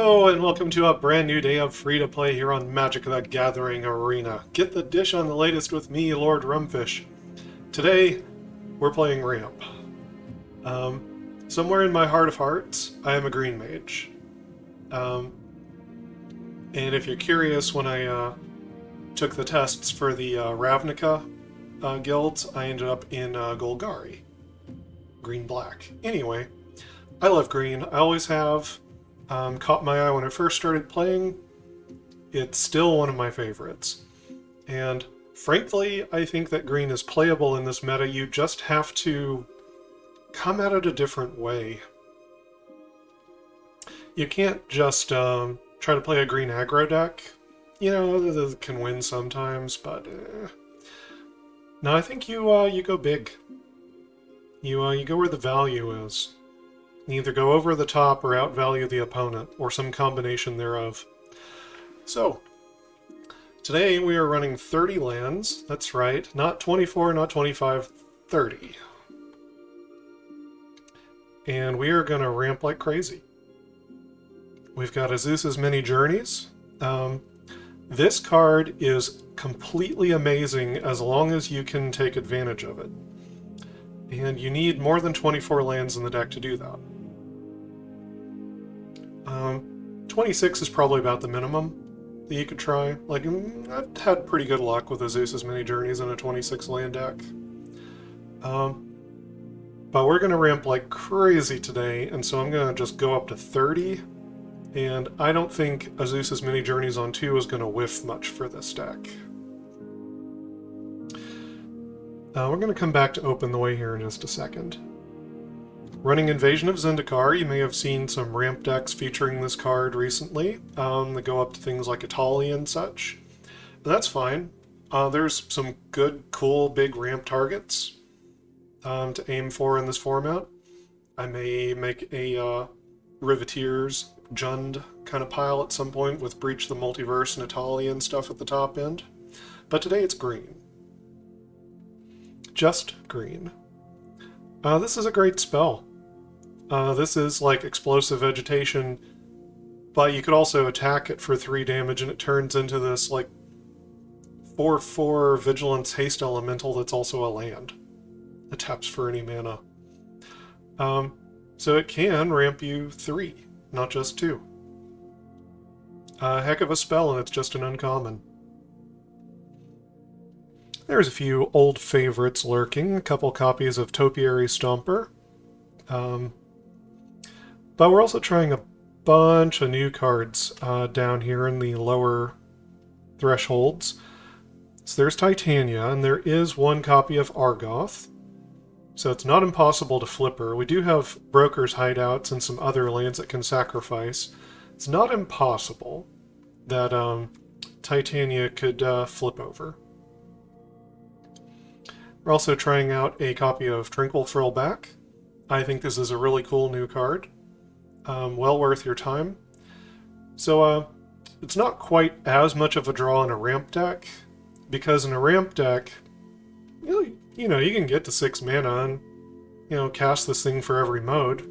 Hello, and welcome to a brand new day of free-to-play here on Magic the Gathering Arena. Get the dish on the latest with me, Lord Rumfish. Today, we're playing Ramp. Somewhere in my heart of hearts, I am a green mage. And if you're curious, when I took the tests for the Ravnica guilds, I ended up in Golgari. Green-black. Anyway, I love green. I always have. Caught my eye when I first started playing. It's still one of my favorites. And frankly, I think that green is playable in this meta. You just have to come at it a different way. You can't just try to play a green aggro deck. You know, that can win sometimes, but no, I think you go big. You go where the value is. Either go over the top or outvalue the opponent, or some combination thereof. So, today we are running 30 lands. That's right, not 24, not 25, 30. And we are going to ramp like crazy. We've got Azusa's Many Journeys. This card is completely amazing as long as you can take advantage of it. And you need more than 24 lands in the deck to do that. 26 is probably about the minimum that you could try. Like, I've had pretty good luck with Azusa's Many Journeys in a 26 land deck. But we're going to ramp like crazy today, and so I'm going to just go up to 30. And I don't think Azusa's Many Journeys on 2 is going to whiff much for this deck. We're going to come back to Open the Way here in just a second. Running Invasion of Zendikar, you may have seen some ramp decks featuring this card recently. That go up to things like Italy and such. But that's fine. There's some good, cool, big ramp targets to aim for in this format. I may make a Riveteers, Jund kind of pile at some point with Breach the Multiverse and Italy and stuff at the top end. But today it's green. Just green. This is a great spell. This is like Explosive Vegetation, but you could also attack it for 3 damage and it turns into this like 4/4 Vigilance Haste Elemental that's also a land. It taps for any mana. So it can ramp you 3, not just 2. A heck of a spell, and it's just an uncommon. There's a few old favorites lurking, a couple copies of Topiary Stomper. But we're also trying a bunch of new cards down here in the lower thresholds. So there's Titania, and there is one copy of Argoth. So it's not impossible to flip her. We do have Broker's Hideouts and some other lands that can sacrifice. It's not impossible that Titania could flip over. We're also trying out a copy of Tranquil Frillback. I think this is a really cool new card. Well worth your time. So it's not quite as much of a draw in a ramp deck, because in a ramp deck, you know, you can get to 6 mana and, you know, cast this thing for every mode.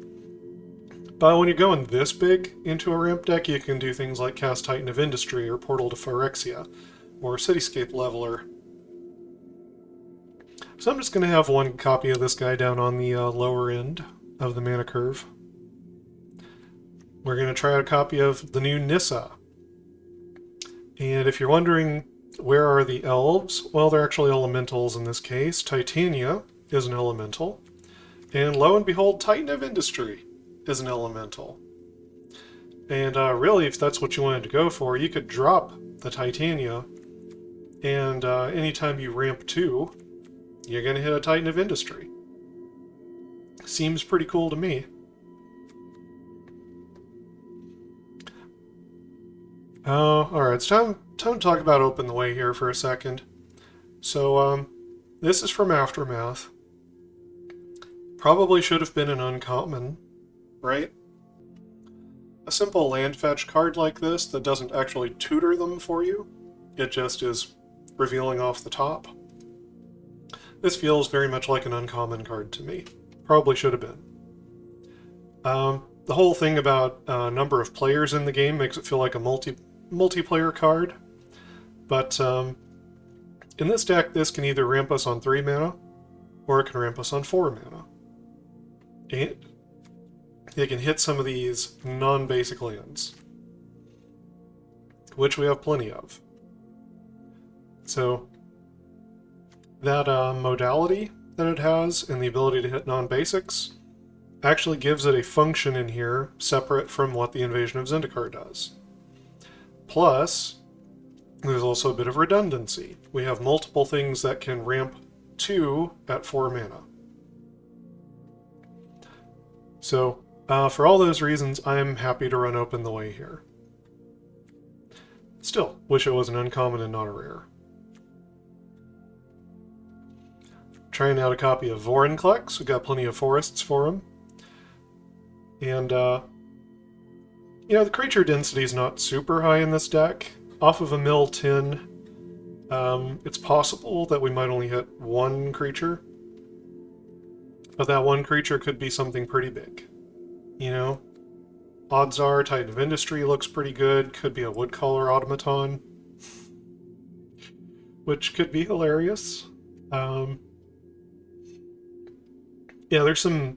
But when you're going this big into a ramp deck, you can do things like cast Titan of Industry or Portal to Phyrexia or Cityscape Leveler. So I'm just going to have one copy of this guy down on the lower end of the mana curve. We're going to try out a copy of the new Nissa. And if you're wondering, where are the elves? Well, they're actually elementals in this case. Titania is an elemental. And lo and behold, Titan of Industry is an elemental. And really, if that's what you wanted to go for, you could drop the Titania, and anytime you ramp 2, you're going to hit a Titan of Industry. Seems pretty cool to me. Alright, it's time to talk about Open the Way here for a second. So, this is from Aftermath. Probably should have been an uncommon, right? A simple land fetch card like this that doesn't actually tutor them for you. It just is revealing off the top. This feels very much like an uncommon card to me. Probably should have been. The the whole thing about number of players in the game makes it feel like a multiplayer card. But in this deck, this can either ramp us on 3 mana, or it can ramp us on 4 mana. And it can hit some of these non-basic lands, which we have plenty of. So that modality that it has and the ability to hit non-basics actually gives it a function in here separate from what the Invasion of Zendikar does. Plus, there's also a bit of redundancy. We have multiple things that can ramp 2 at 4 mana. So, for all those reasons, I'm happy to run Open the Way here. Still, wish it was an uncommon and not a rare. Trying out a copy of Vorinclex. We've got plenty of forests for him. And, you know, the creature density is not super high in this deck. Off of a mill 10, it's possible that we might only hit 1 creature. But that 1 creature could be something pretty big. You know? Odds are Titan of Industry looks pretty good. Could be a Woodcaller Automaton. Which could be hilarious. Yeah, there's some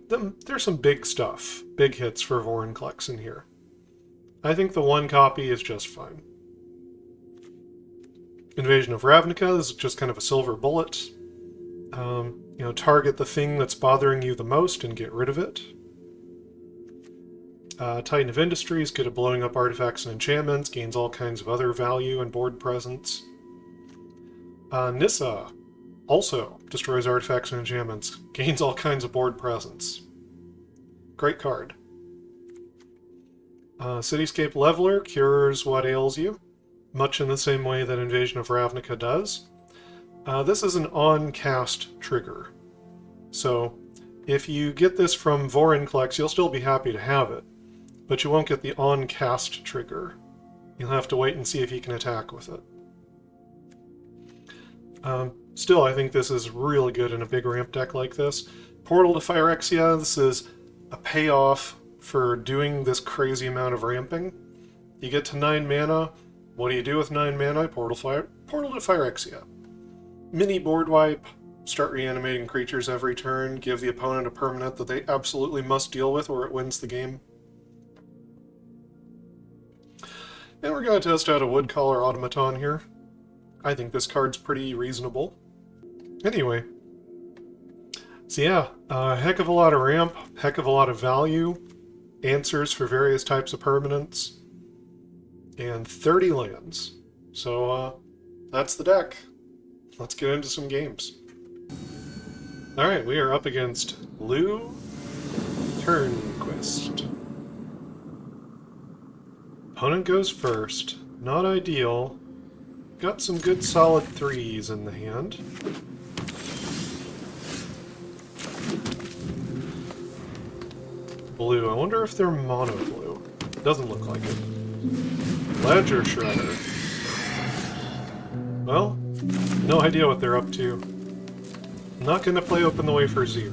big stuff, big hits for Vorinclex in here. I think the 1 copy is just fine. Invasion of Ravnica, this is just kind of a silver bullet. You know, target the thing that's bothering you the most and get rid of it. Titan of Industry is good at blowing up artifacts and enchantments, gains all kinds of other value and board presence. Nissa also destroys artifacts and enchantments, gains all kinds of board presence. Great card. Cityscape Leveler cures what ails you, much in the same way that Invasion of Ravnica does. This is an on-cast trigger. So, if you get this from Vorinclex, you'll still be happy to have it, but you won't get the on-cast trigger. You'll have to wait and see if you can attack with it. Still, I think this is really good in a big ramp deck like this. Portal to Phyrexia, this is a payoff for doing this crazy amount of ramping. You get to 9 mana, what do you do with 9 mana? Portal to Phyrexia. Mini board wipe, start reanimating creatures every turn, give the opponent a permanent that they absolutely must deal with or it wins the game. And we're going to test out a Woodcaller Automaton here. I think this card's pretty reasonable. Anyway, so yeah, a heck of a lot of ramp, heck of a lot of value, answers for various types of permanents, and 30 lands. So that's the deck. Let's get into some games. Alright, we are up against Lou Turnquist. Opponent goes first. Not ideal. Got some good solid 3s in the hand. Blue. I wonder if they're mono blue. Doesn't look like it. Ledger Shredder. Well, no idea what they're up to. Not going to play Open the Way for 0.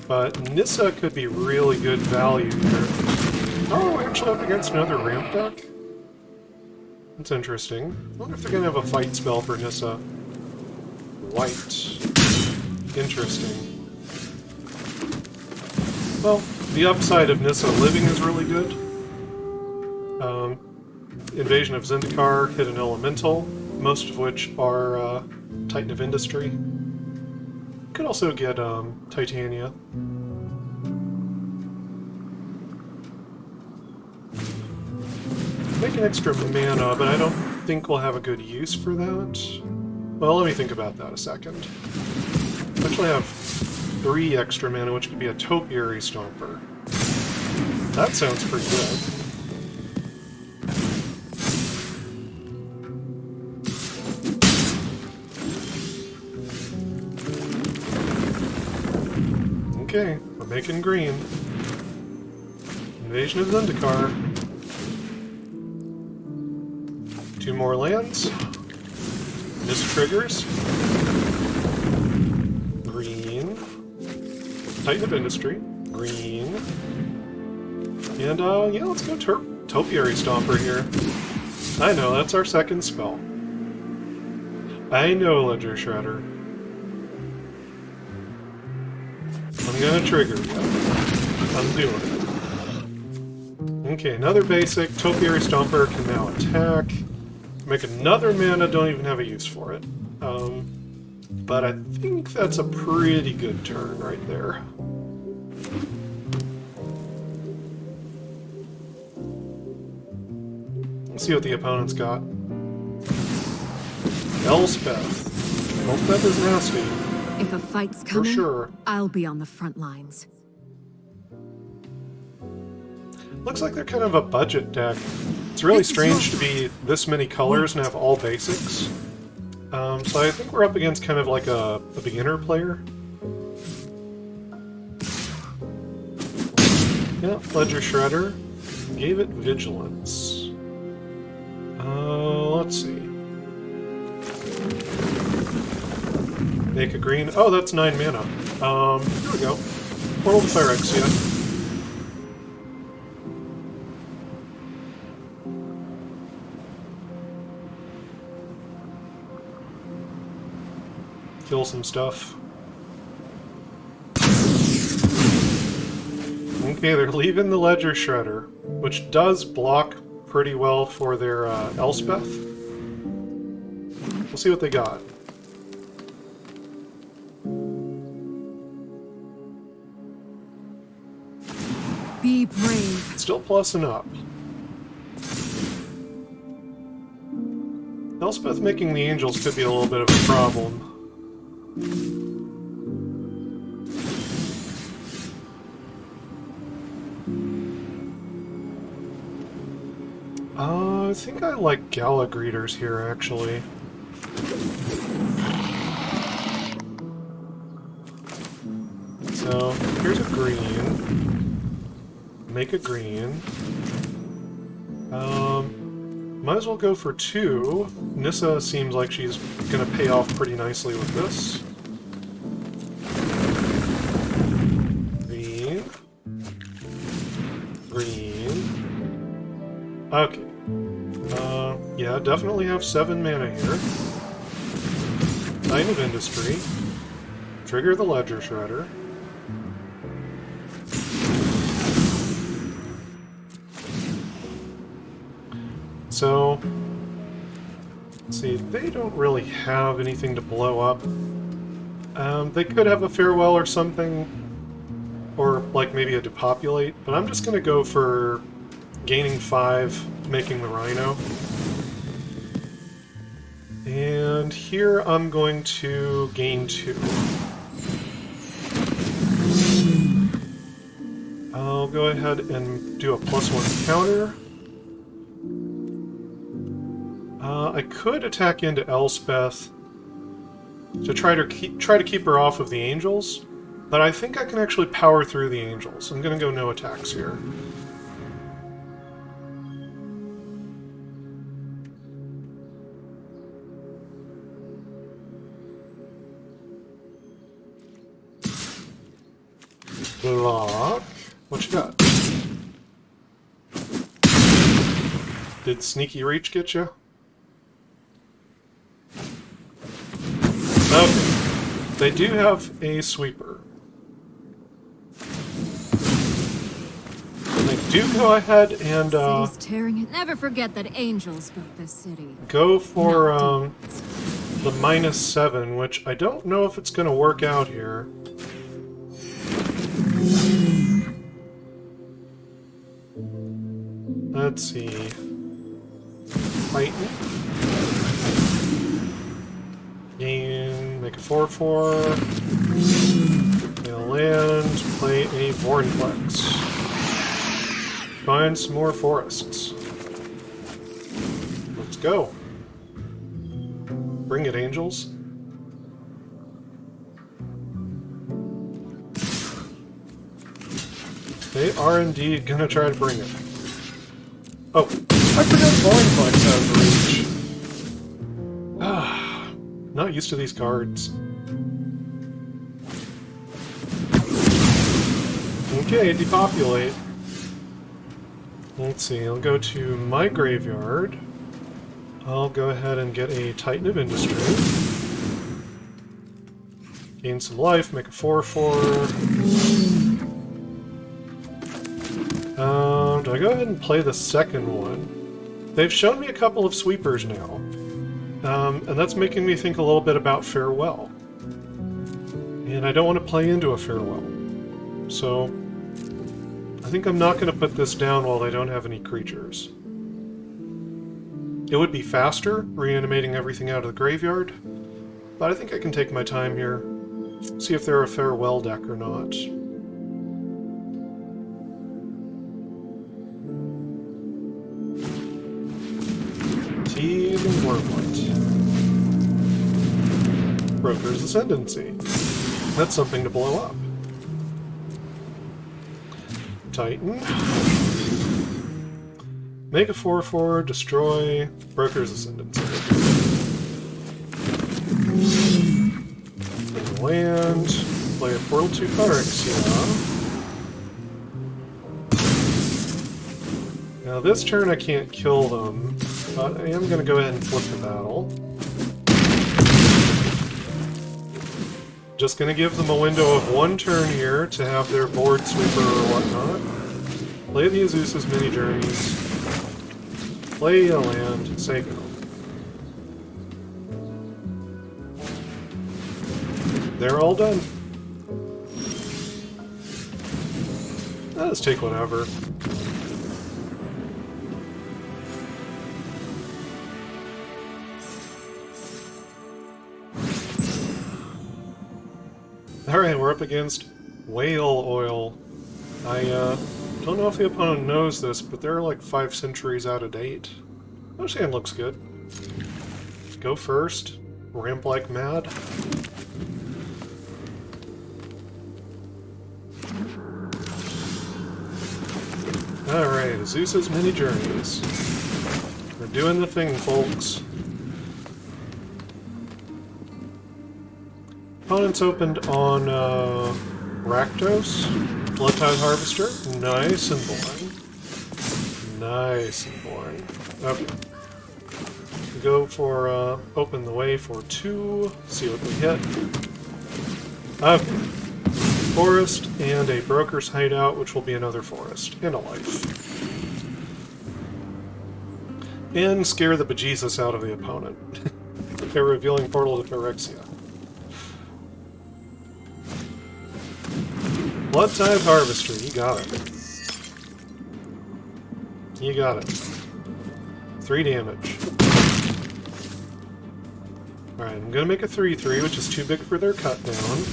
But Nissa could be really good value here. Oh, we're actually up against another ramp deck? That's interesting. I wonder if they're going to have a fight spell for Nissa. White. Interesting. Well, the upside of Nissa living is really good. Invasion of Zendikar hit an elemental, most of which are Titan of Industry. Could also get Titania. Make an extra mana, but I don't think we'll have a good use for that. Well, let me think about that a second. I actually have 3 extra mana, which could be a Topiary Stomper. That sounds pretty good. Okay, we're making green. Invasion of Zendikar. 2 more lands. This triggers. Green. Titan of Industry. green. And, yeah, let's go Topiary Stomper here. I know, that's our second spell. I know, Ledger Shredder. I'm gonna trigger you. I'm doing it. Okay, another basic. Topiary Stomper can now attack. Make another mana, don't even have a use for it. But I think that's a pretty good turn right there. Let's see what the opponent's got. Elspeth. Elspeth is nasty. If a fight's coming, for sure. I'll be on the front lines. Looks like they're kind of a budget deck. It's really strange to be this many colors and have all basics. So I think we're up against kind of like a beginner player. Yeah, Ledger Shredder. Gave it Vigilance. Let's see. Make a green. Oh, that's 9 mana. Here we go. Portal to Phyrexia. Kill some stuff. Okay, they're leaving the Ledger Shredder, which does block pretty well for their Elspeth. We'll see what they got. Be brave. Still plussing up. Elspeth making the angels could be a little bit of a problem. I think I like Gala Greeters here, actually. So, here's a green. Make a green. Might as well go for 2. Nissa seems like she's gonna pay off pretty nicely with this. Green. Green. Okay. Yeah, definitely have 7 mana here. Sign of Industry. Trigger the Ledger Shredder. So, let's see, they don't really have anything to blow up. They could have a Farewell or something, or like maybe a Depopulate, but I'm just going to go for gaining 5, making the Rhino. And here I'm going to gain 2. I'll go ahead and do a +1 counter. I could attack into Elspeth to try to keep her off of the angels, but I think I can actually power through the angels. I'm going to go no attacks here. Block. What you got? Did Sneaky Reach get you? Okay. They do have a sweeper. And they do go ahead and City's tearing it. Never forget that angels built this city. Go for the -7, which I don't know if it's going to work out here. Let's see. Titan. Gain, make a 4/4. Gonna land, play a Vornplex. Find some more forests. Let's go. Bring it, angels. They are indeed gonna try to bring it. Oh, I forgot Vornplex has reach. Ah, not used to these cards. Okay, depopulate. Let's see, I'll go to my graveyard. I'll go ahead and get a Titan of Industry. Gain some life, make a 4/4. Do I go ahead and play the second one? They've shown me a couple of sweepers now. And that's making me think a little bit about Farewell. And I don't want to play into a Farewell. So, I think I'm not going to put this down while I don't have any creatures. It would be faster, reanimating everything out of the graveyard, but I think I can take my time here, see if they're a Farewell deck or not. Teague and Wormlet. Broker's Ascendancy. That's something to blow up. Titan. Make a 4/4, destroy Broker's Ascendancy. Land, play a Portal to Phyrexia. Now this turn I can't kill them, but I am going to go ahead and flip the battle. Just going to give them a window of one turn here to have their board sweeper or whatnot. Play the Azusa's Mini Journeys. Play a land, say go. They're all done. Let's take whatever. Alright, we're up against Whale Oil. I don't know if the opponent knows this, but they're like 5 centuries out of date. This hand looks good. Go first. Ramp like mad. Alright, Azusa's Mini Journeys. We're doing the thing, folks. Opponents opened on Rakdos, Bloodtide Harvester. Nice and boring. Nice and boring. Okay. We go for open the way for 2. See what we hit. Okay. Forest and a Broker's Hideout, which will be another forest and a life. And scare the bejesus out of the opponent by revealing Portal to Phyrexia. Bloodtide Harvester, you got it. You got it. 3 damage. Alright, I'm gonna make a 3/3, which is too big for their cut down.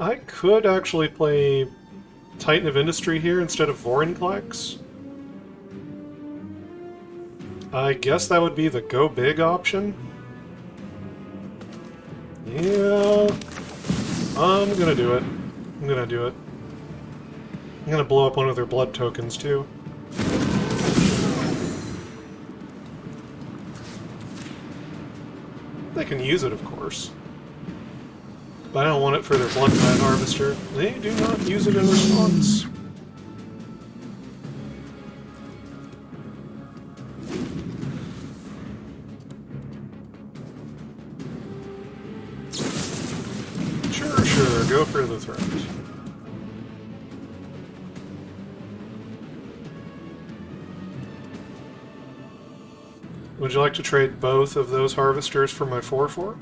I could actually play Titan of Industry here instead of Vorinclex. I guess that would be the go big option. Yeah, I'm gonna do it. I'm gonna do it. I'm gonna blow up one of their blood tokens too. They can use it, of course. But I don't want it for their Bloodtide Harvester. They do not use it in response. Sure, go for the threat. Would you like to trade both of those harvesters for my 4/4?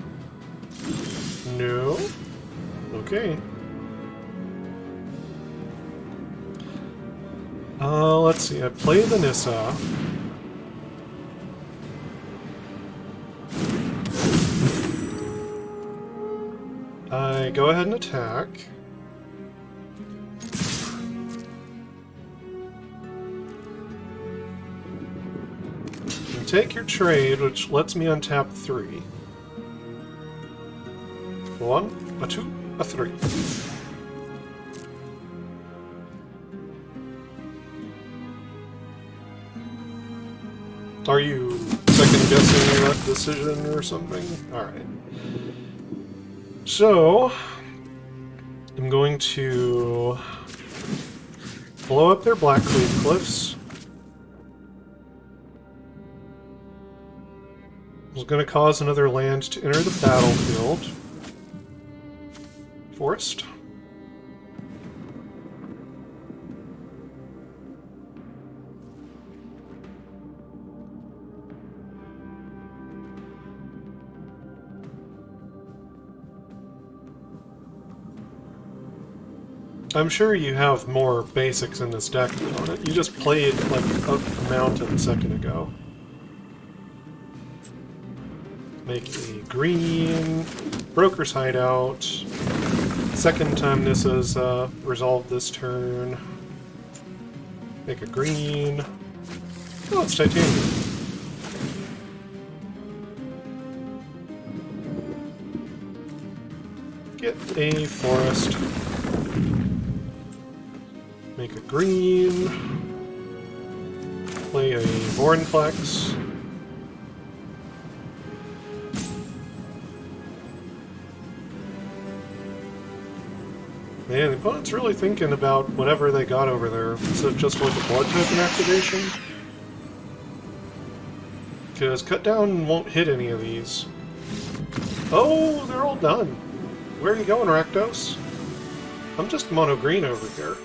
No? Okay. Let's see, I play the Nissa. I go ahead and attack. And take your trade, which lets me untap 3. 1, a 2, a 3. Are you second second-guessing that decision or something? Alright. So, I'm going to blow up their Blackcleave Cliffs. I was going to cause another land to enter the battlefield. Forest. I'm sure you have more basics in this deck on it. You just played like a mountain a second ago. Make a green Broker's Hideout. Second time this has resolved this turn. Make a green. Oh, it's titanium. Get a forest. Make a green. Play a Vornplex. Man, the opponent's really thinking about whatever they got over there, instead of just like a blood token activation. Because cut down won't hit any of these. Oh, they're all done. Where are you going, Rakdos? I'm just mono green over here.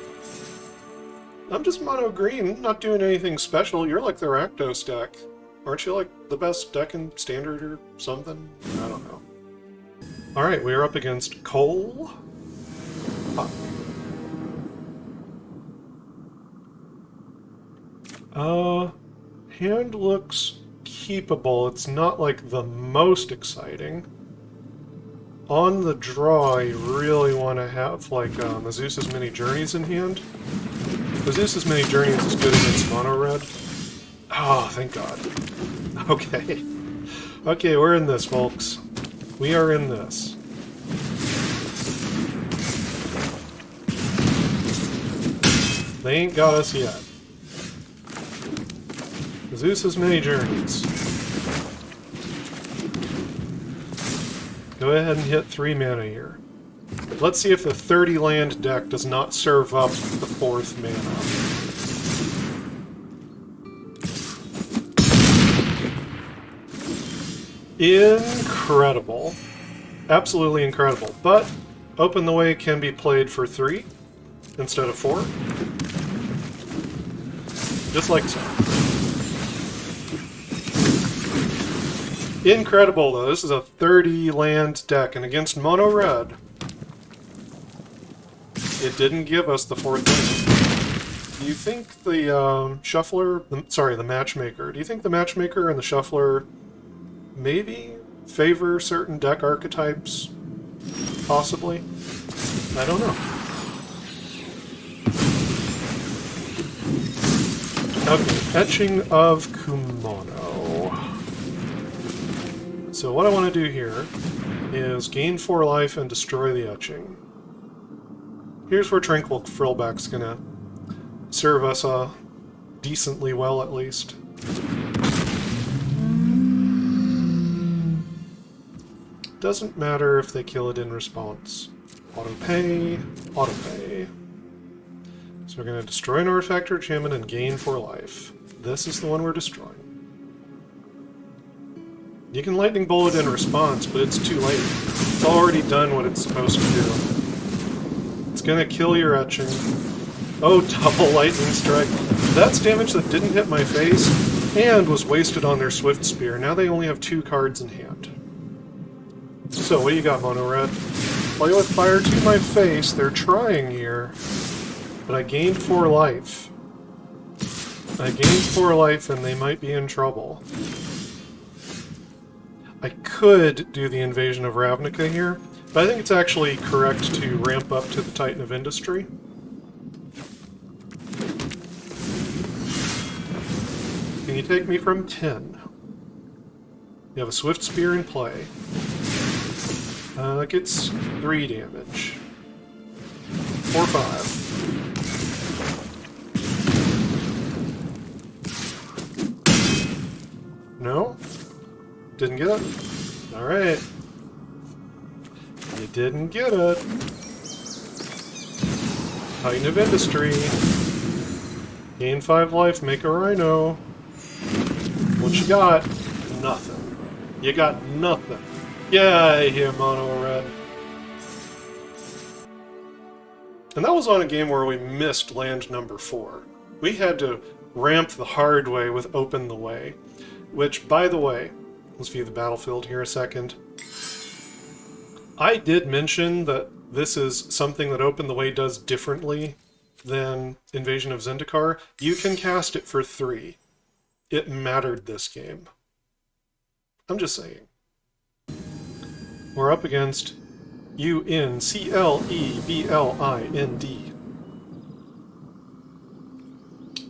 I'm just mono green, not doing anything special. You're like the Rakdos deck. Aren't you like the best deck in Standard or something? I don't know. Alright, we are up against Cole. Hand looks keepable. It's not like the most exciting. On the draw, you really want to have like Azusa's Many Journeys in hand. Azusa's Many Journeys is good against mono red. Oh, thank God. Okay. Okay, we're in this, folks. We are in this. They ain't got us yet. Azusa's Many Journeys. Go ahead and hit 3 mana here. Let's see if the 30 land deck does not serve up the 4th mana. Incredible. Absolutely incredible. But Open the Way can be played for 3 instead of 4. Just like so. Incredible, though. This is a 30 land deck, and against mono red, it didn't give us the 4th land. Do you think the shuffler, the matchmaker, do you think the matchmaker and the shuffler maybe favor certain deck archetypes? Possibly? I don't know. Okay, Etching of Kumono. So what I want to do here is gain 4 life and destroy the etching. Here's where Tranquil Frillback's gonna serve us decently well, at least. Doesn't matter if they kill it in response. Auto-pay, auto-pay. So we're gonna destroy an artifact or enchantment and gain 4 life. This is the one we're destroying. You can Lightning Bolt in response, but it's too late. It's already done what it's supposed to do. It's gonna kill your etching. Oh, double Lightning Strike. That's damage that didn't hit my face and was wasted on their Swift Spear. Now they only have 2 cards in hand. So, what do you got, Mono Red? Play with fire to my face. They're trying here. But I gained 4 life. I gained 4 life and they might be in trouble. I could do the Invasion of Ravnica here, but I think it's actually correct to ramp up to the Titan of Industry. Can you take me from 10? You have a Swift Spear in play. It gets 3 damage. 4, 5. No? Didn't get it? Alright. You didn't get it. Titan of Industry. Gain 5 life, make a rhino. What you got? Nothing. You got nothing. Yeah, here, mono red. And that was on a game where we missed land number 4. We had to ramp the hard way with Open the Way. Which, by the way, let's view the battlefield here a second. I did mention that this is something that Open the Way does differently than Invasion of Zendikar. You can cast it for 3. It mattered this game. I'm just saying. We're up against UNCLEBLIND.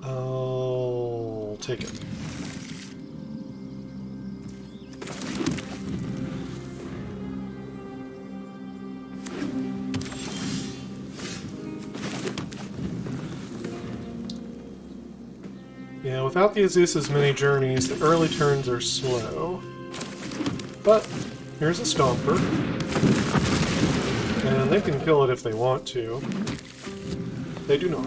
I'll take it. Yeah, without the Azusa's many journeys, the early turns are slow. But here's a Stomper. And they can kill it if they want to. They do not.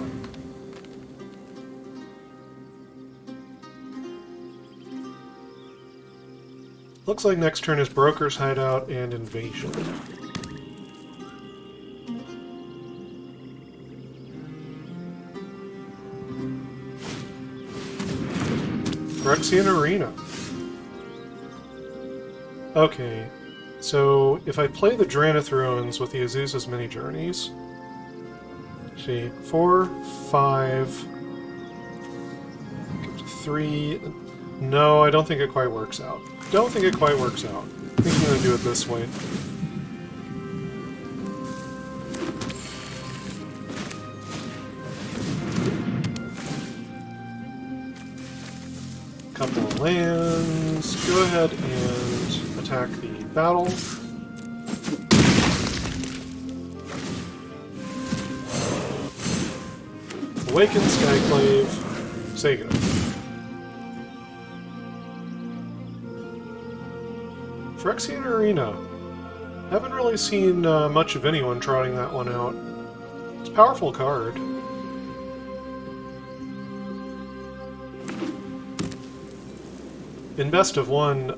Looks like next turn is Broker's Hideout and Invasion. Phyrexian Arena. Okay, so if I play the Dranith Ruins with the Azusa's Mini Journeys, see, 4, 5, 3. No, I don't think it quite works out. Don't think it quite works out. I think I'm going to do it this way. Couple of lands. Go ahead and attack the battle. Awaken Skyclave. Say go. Phyrexian Arena. Haven't really seen much of anyone trotting that one out. It's a powerful card. In Best of 1,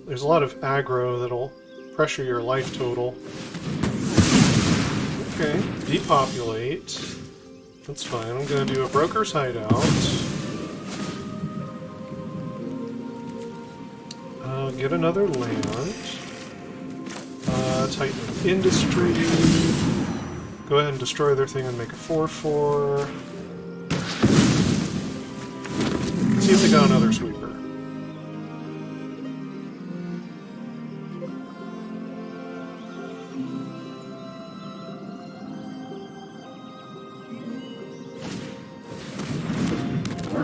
there's a lot of aggro that'll pressure your life total. Okay, depopulate. That's fine. I'm going to do a Broker's Hideout. Get another land. Titan of Industry. Go ahead and destroy their thing and make a 4/4. See if they got another sweeper.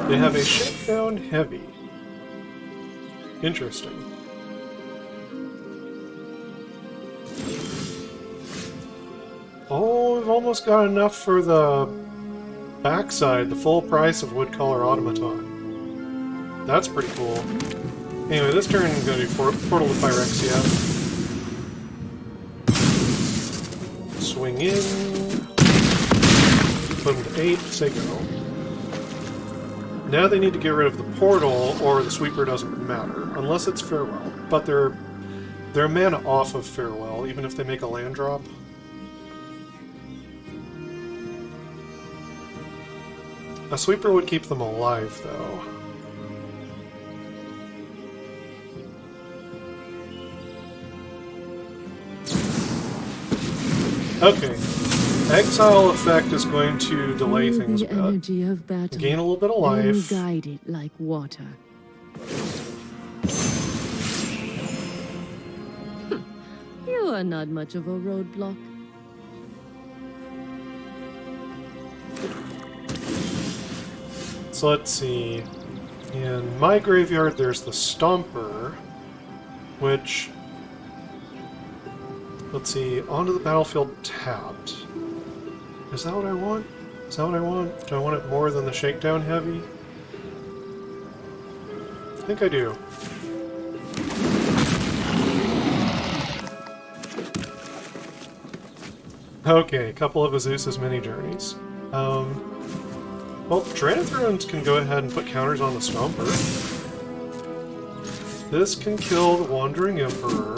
They have a Shakedown Heavy. Interesting. Oh, we've almost got enough for the backside, the full price of Woodcolor Automaton. That's pretty cool. Anyway, this turn I'm going to do Portal to Phyrexia. Swing in. Put them to 8, say go. Now they need to get rid of the portal, or the sweeper doesn't matter, unless it's Farewell. But they're mana off of Farewell, even if they make a land drop. A sweeper would keep them alive, though. Okay. Exile effect is going to delay things a bit. Energy of battle, Gain a little bit of life. then guide it like water. You are not much of a roadblock. So let's see. In my graveyard, there's the Stomper, which... Let's see, onto the battlefield tapped. Is that what I want? Is that what I want? Do I want it more than the Shakedown Heavy? I think I do. Okay, a couple of Azusa's mini journeys. Well, Drannithrunes can go ahead and put counters on the Stomper. This can kill the Wandering Emperor.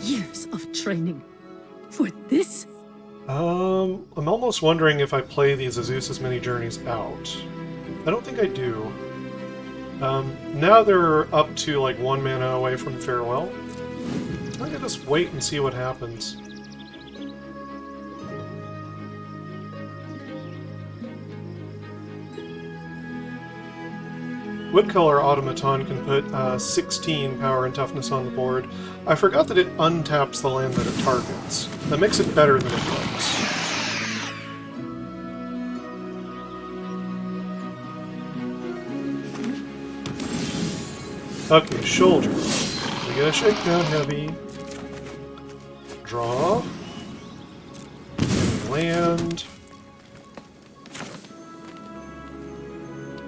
Years of training. For this? I'm almost wondering if I play these Azusa's mini journeys out. I don't think I do. Now they're up to like 1 mana away from Farewell. I can just wait and see what happens. Woodcolor Automaton can put 16 power and toughness on the board. I forgot that it untaps the land that it targets. That makes it better than it looks. Okay, Shoulder. We get a Shakedown Heavy. Draw. Land.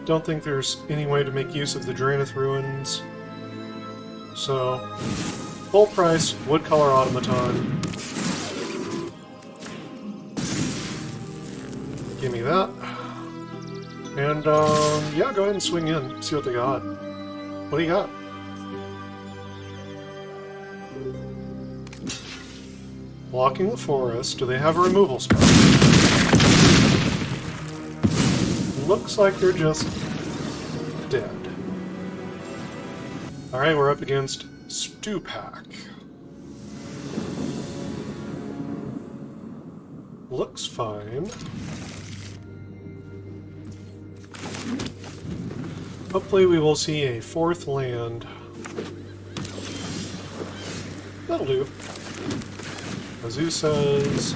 Don't think there's any way to make use of the Drannith Ruins. So, full price, Woodcolor Automaton. Give me that. And, yeah, go ahead and swing in, see what they got. What do you got? Blocking the forest. Do they have a removal spell? Looks like they're just dead. Alright, we're up against Stupak. Looks fine. Hopefully we will see a 4th land. That'll do. Azusa's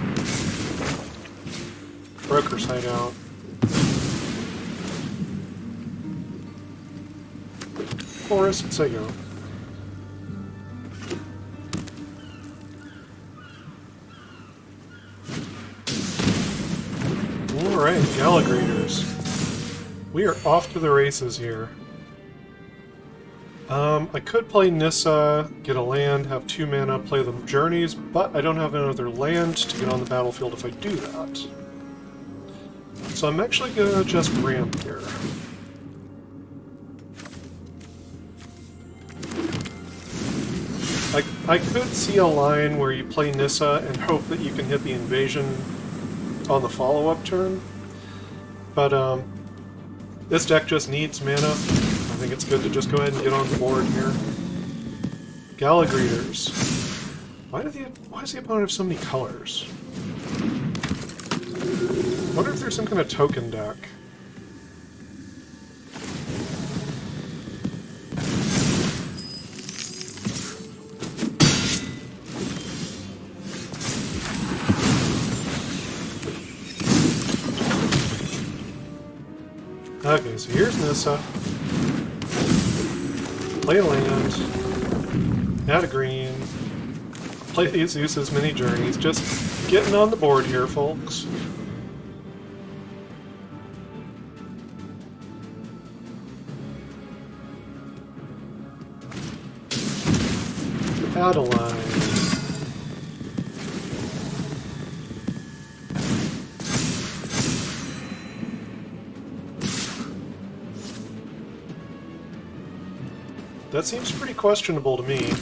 Broker's Hideout. Forest, Sego. Alright, Gallagrators. We are off to the races here. I could play Nissa, get a land, have 2 mana, play the Journeys, but I don't have another land to get on the battlefield if I do that. So I'm actually gonna just ramp here. I could see a line where you play Nissa and hope that you can hit the invasion on the follow-up turn, but this deck just needs mana. I think it's good to just go ahead and get on the board here. Gallagrators. Why does the opponent have so many colors? I wonder if there's some kind of token deck. Okay, so here's Nissa. Play a land. Add a green. Play the Azusa's mini journeys. Just getting on the board here, folks. Adeline. That seems pretty questionable to me.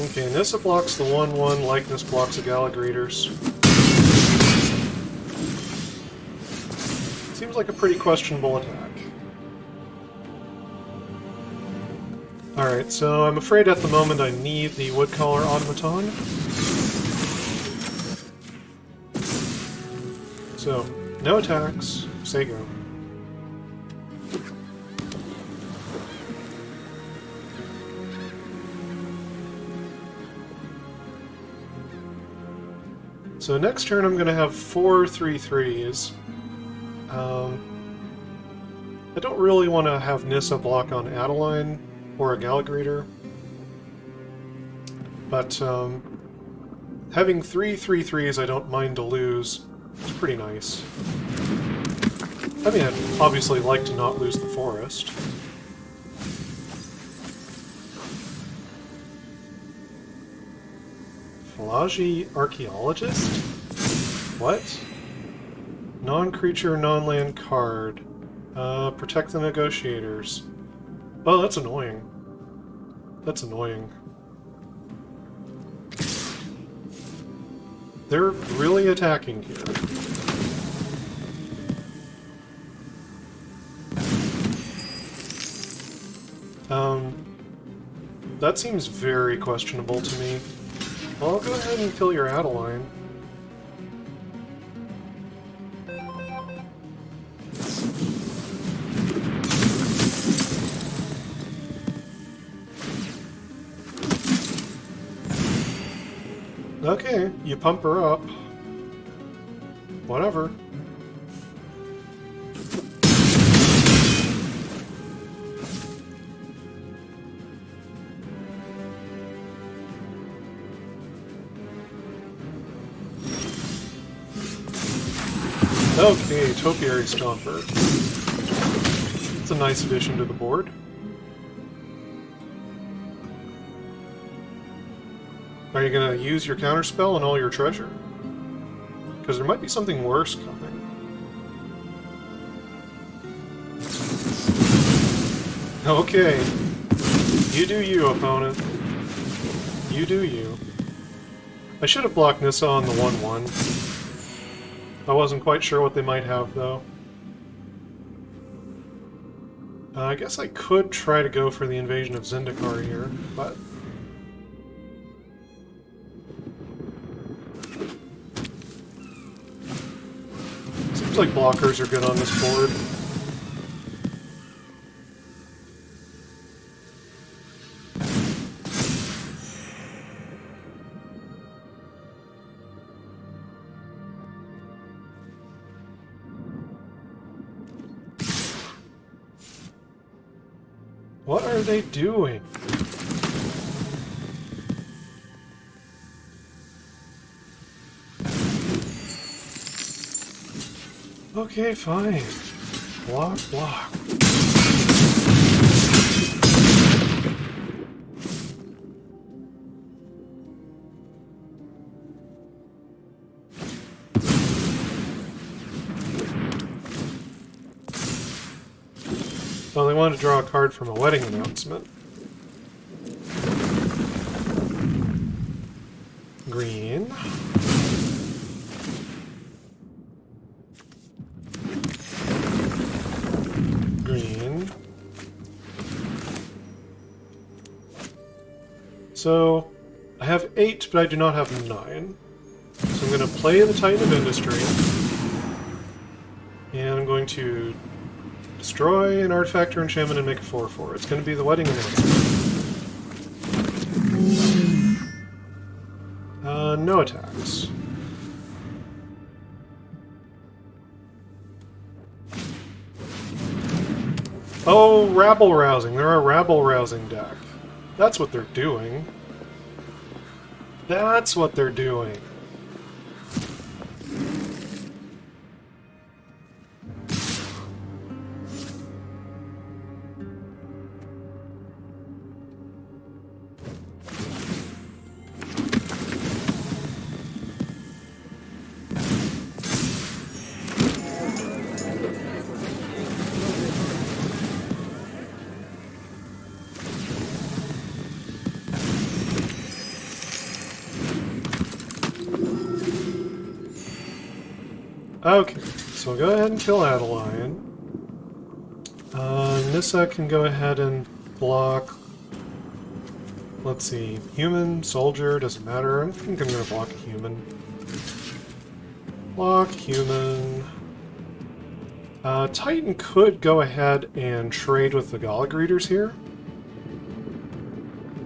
Okay, Nissa blocks the 1/1, Likeness blocks the Gallagrators. Seems like a pretty questionable attack. Alright, so I'm afraid at the moment I need the Woodcolor Automaton. So, no attacks, say go. So next turn I'm going to have 4 3/3s. I don't really want to have Nissa block on Adeline or a Gallaglator, but having 3 3/3s I don't mind to lose. It's pretty nice. I mean, I'd obviously like to not lose the forest. Pelagi Archaeologist? What? Non-creature, non-land card. Protect the negotiators. Oh, that's annoying. That's annoying. They're really attacking here. That seems very questionable to me. Well, I'll go ahead and kill your Adeline. Okay, you pump her up. Whatever. Okay, Topiary Stomper. It's a nice addition to the board. Are you going to use your counterspell and all your treasure? Because there might be something worse coming. Okay. You do you, opponent. You do you. I should have blocked Nissa on the 1-1. I wasn't quite sure what they might have, though. I guess I could try to go for the invasion of Zendikar here, but... seems like blockers are good on this board. What are they doing? Okay, fine. Block, block. Well, they wanted to draw a card from a wedding announcement. Green. Green. So, I have 8, but I do not have 9. So I'm going to play the Titan of Industry. And I'm going to destroy an artifact or enchantment and make a 4/4. It's going to be the wedding announcement. No attacks. Oh, rabble-rousing. They're a rabble-rousing deck. That's what they're doing. That's what they're doing. Okay, so we'll go ahead and kill Adeline. Nissa can go ahead and block... Let's see, human, soldier, doesn't matter. I think I'm going to block a human. Block human. Titan could go ahead and trade with the Gallic Readers here.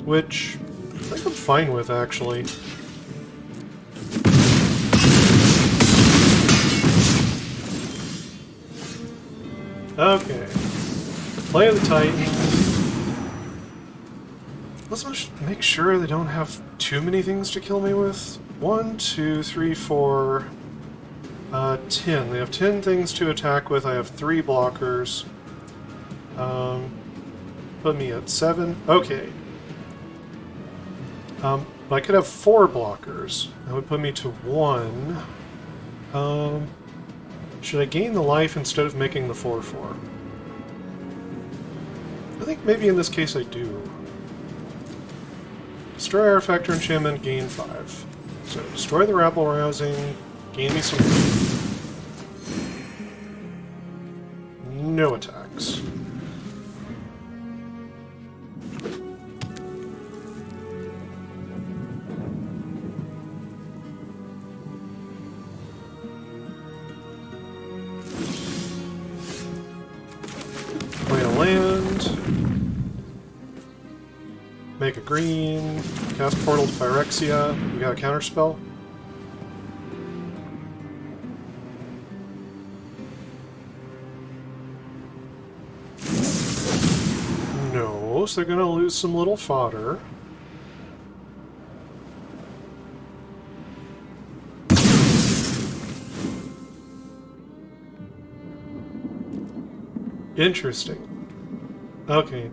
Which I think I'm fine with, actually. Okay. Play the Titan. Let's make sure they don't have too many things to kill me with. 1, 2, 3, 4... 10. They have 10 things to attack with. I have 3 blockers. Put me at 7. Okay. But I could have 4 blockers. That would put me to 1. Should I gain the life instead of making the 4/4? I think maybe in this case I do. Destroy Artifact or Enchantment, gain 5. So destroy the rabble rousing, gain me some... No attacks. Play a land. Make a green. Cast Portal to Phyrexia. You got a counterspell? No, so they're gonna lose some little fodder. Interesting. Okay.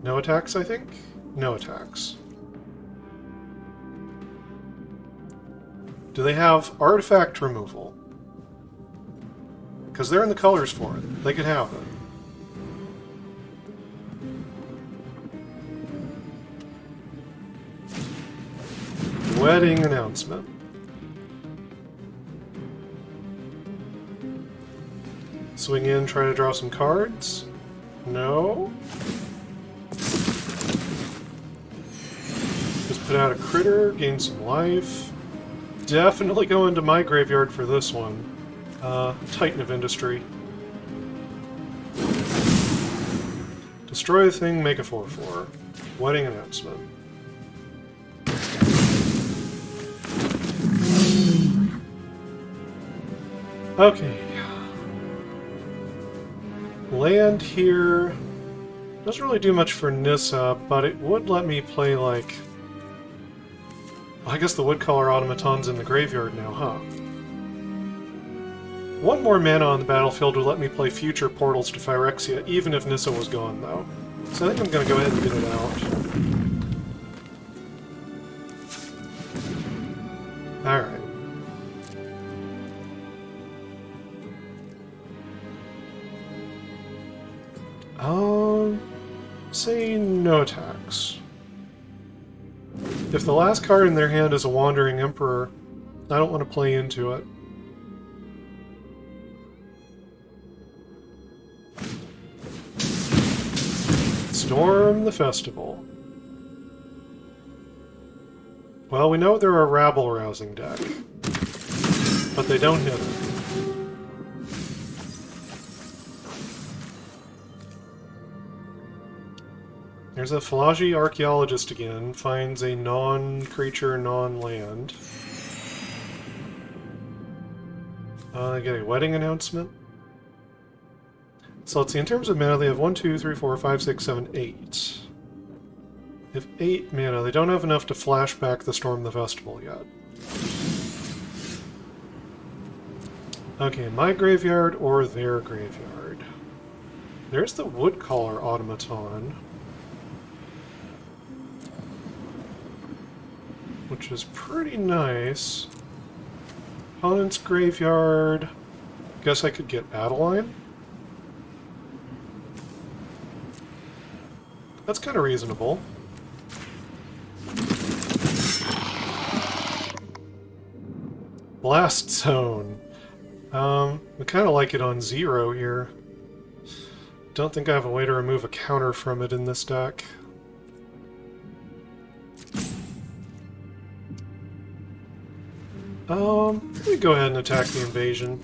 No attacks, I think? No attacks. Do they have artifact removal? Because they're in the colors for it. They could have it. Wedding announcement. Swing in, try to draw some cards. No. Just put out a critter, gain some life. Definitely go into my graveyard for this one. Titan of Industry. Destroy the thing, make a 4/4. Wedding announcement. Okay. Land here doesn't really do much for Nissa, but it would let me play, like... I guess the Woodcaller Automaton's in the graveyard now, huh? 1 more mana on the battlefield would let me play future Portals to Phyrexia, even if Nissa was gone, though. So I think I'm going to go ahead and get it out. Alright. Say no attacks. If the last card in their hand is a Wandering Emperor, I don't want to play into it. Storm the Festival. Well, we know they're a rabble-rousing deck, but they don't hit it. There's a Philagi Archaeologist again, finds a non-creature, non-land. They get a wedding announcement. So let's see, in terms of mana, they have 1, 2, 3, 4, 5, 6, 7, 8. They have 8 mana. They don't have enough to flash back the Storm the Festival yet. Okay, my graveyard or their graveyard. There's the Woodcaller Automaton, which is pretty nice. Opponent's graveyard. Guess I could get Adeline? That's kind of reasonable. Blast Zone. I kind of like it on 0 here. Don't think I have a way to remove a counter from it in this deck. Let me go ahead and attack the invasion.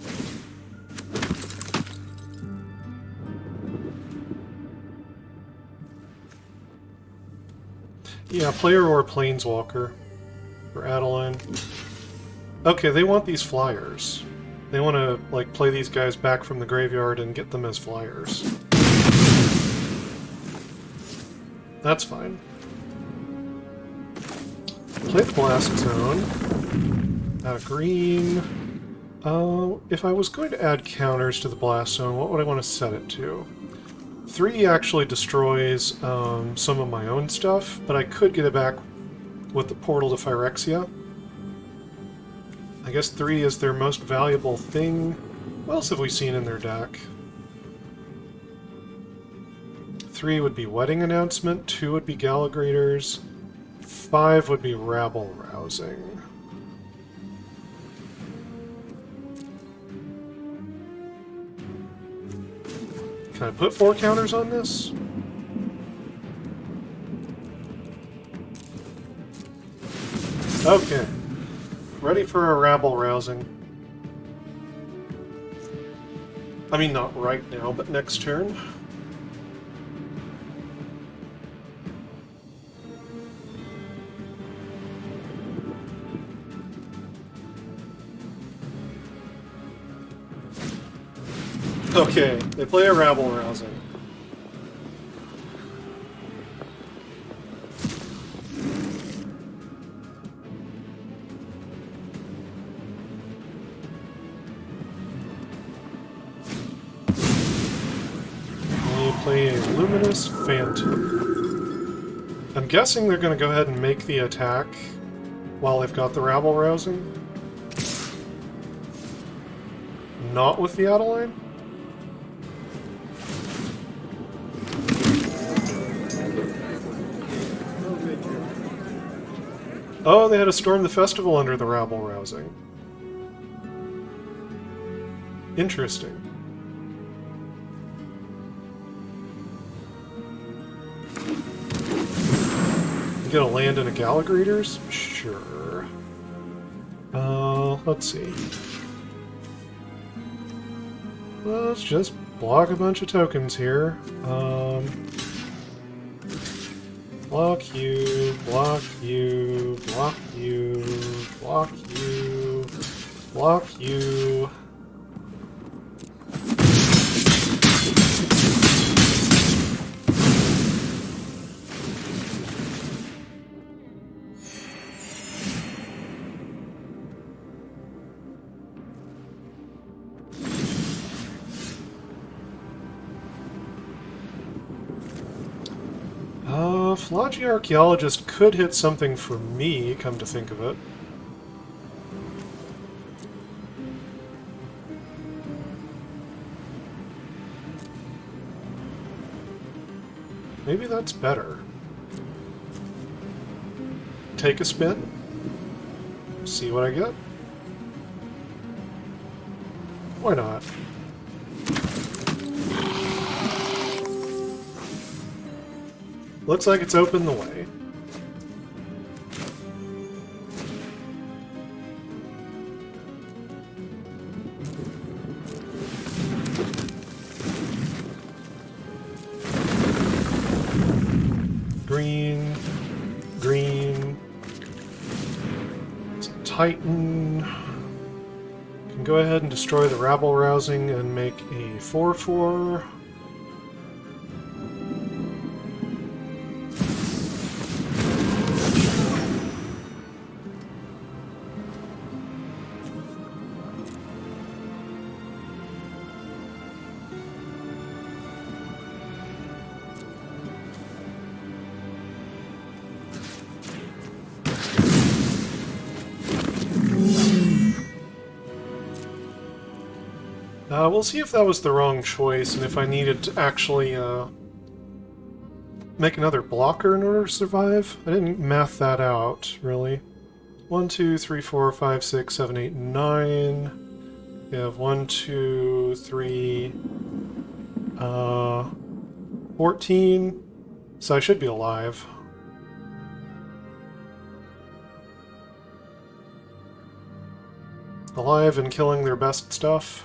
Yeah, player or planeswalker for Adeline. Okay, they want these flyers. They want to, like, play these guys back from the graveyard and get them as flyers. That's fine. Play the Blast Zone. Add a green. If I was going to add counters to the Blast Zone, what would I want to set it to? 3 actually destroys some of my own stuff, but I could get it back with the portal to Phyrexia. I guess 3 is their most valuable thing. What else have we seen in their deck? 3 would be Wedding Announcement, 2 would be Galligrators, 5 would be Rabble Rousing. Can I put 4 counters on this? Okay. Ready for a Rabble Rousing. I mean, not right now, but next turn. Okay, they play a Rabble Rousing. They play a Luminous Phantom. I'm guessing they're going to go ahead and make the attack while they've got the Rabble Rousing. Not with the Adeline? Oh, they had to storm the festival under the Rabble Rousing. Interesting. You gonna land in a Galligrators? Sure. Let's see. Let's just block a bunch of tokens here. Block you, block you, block you, block you, block you. Floggy Archaeologist could hit something for me, come to think of it. Maybe that's better. Take a spin. See what I get. Why not? Looks like it's opened the way. Green, green. It's a Titan. Can go ahead and destroy the Rabble Rousing and make a 4/4. We'll see if that was the wrong choice, and if I needed to actually make another blocker in order to survive. I didn't math that out, really. 1, 2, 3, 4, 5, 6, 7, 8, 9. We have 1, 2, 3, 14. So I should be alive. Alive and killing their best stuff.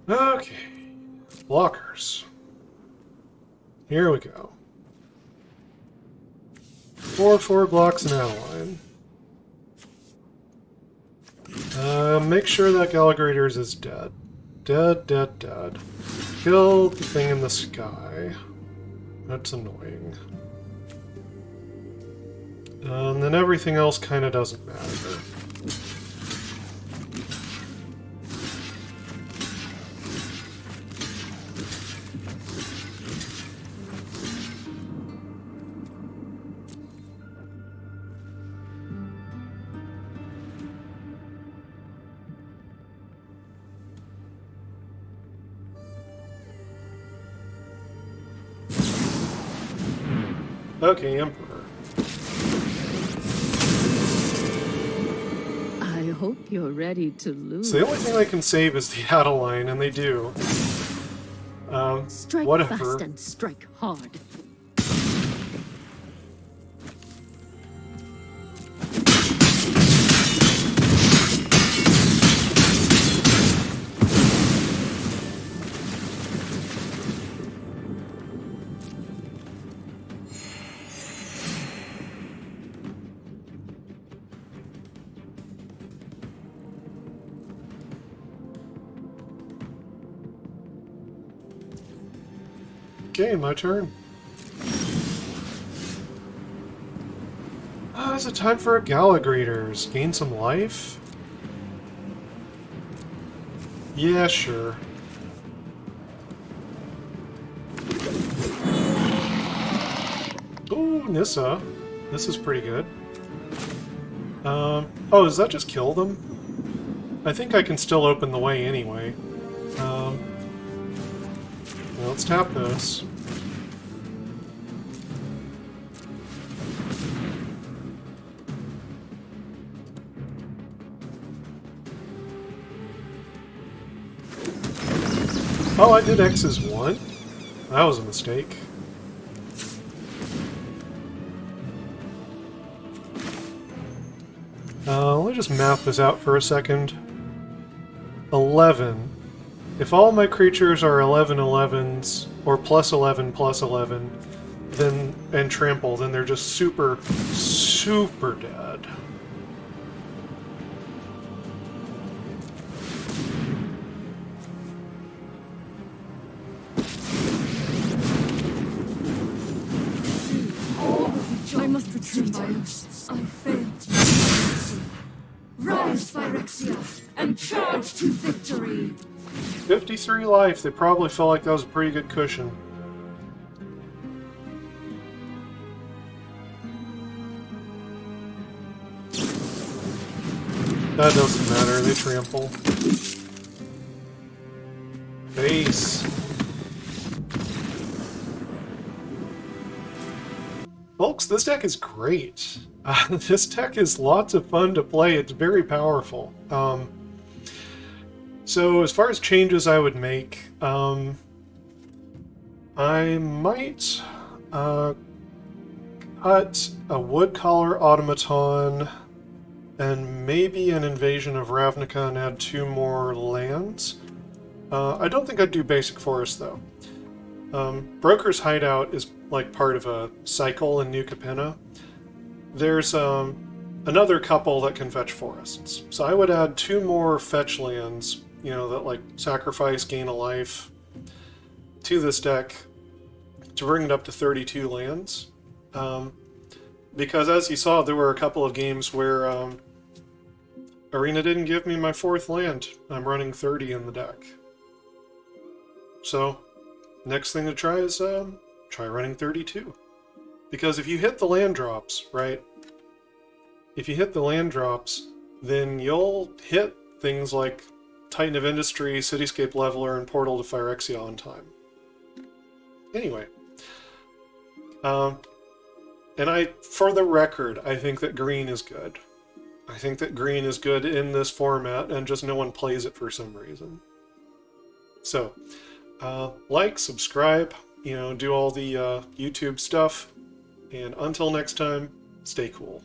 Okay, blockers. Here we go. 4 blocks an Adeline. Make sure that Galligrators is dead. Dead, dead, dead. Kill the thing in the sky. That's annoying. And then everything else kind of doesn't matter. Okay, Emperor. I hope you're ready to lose. So the only thing I can save is the Adeline, and they do. Strike whatever. fast and strike hard. Okay, my turn. Is it time for a Galligrators? Gain some life? Yeah, sure. Ooh, Nissa. This is pretty good. Oh, does that just kill them? I think I can still open the way anyway. Well, let's tap this. Oh, I did X's 1? That was a mistake. Let me just map this out for a second. 11. If all my creatures are 11/11s, or +11/+11, then and trample, then they're just super, super dead. I must retreat. I failed. Rise, Phyrexia, and charge to victory! 53 life, they probably felt like that was a pretty good cushion. That doesn't matter, they trample. Base. Folks, this deck is great. This deck is lots of fun to play. It's very powerful. So as far as changes I would make, I might cut a Woodcaller Automaton and maybe an Invasion of Ravnica and add 2 more lands. I don't think I'd do Basic Forest though. Broker's Hideout is like part of a cycle in New Capenna. There's another couple that can fetch forests. So I would add 2 more fetch lands, you know, that like sacrifice, gain a life, to this deck to bring it up to 32 lands. Because as you saw, there were a couple of games where Arena didn't give me my 4th land. I'm running 30 in the deck. So next thing to try is try running 32. Because if you hit the land drops, right? If you hit the land drops, then you'll hit things like Titan of Industry, Cityscape Leveler, and Portal to Phyrexia on time. Anyway. And for the record, I think that green is good. I think that green is good in this format, and just no one plays it for some reason. So, like, subscribe, you know, do all the YouTube stuff, and until next time, stay cool.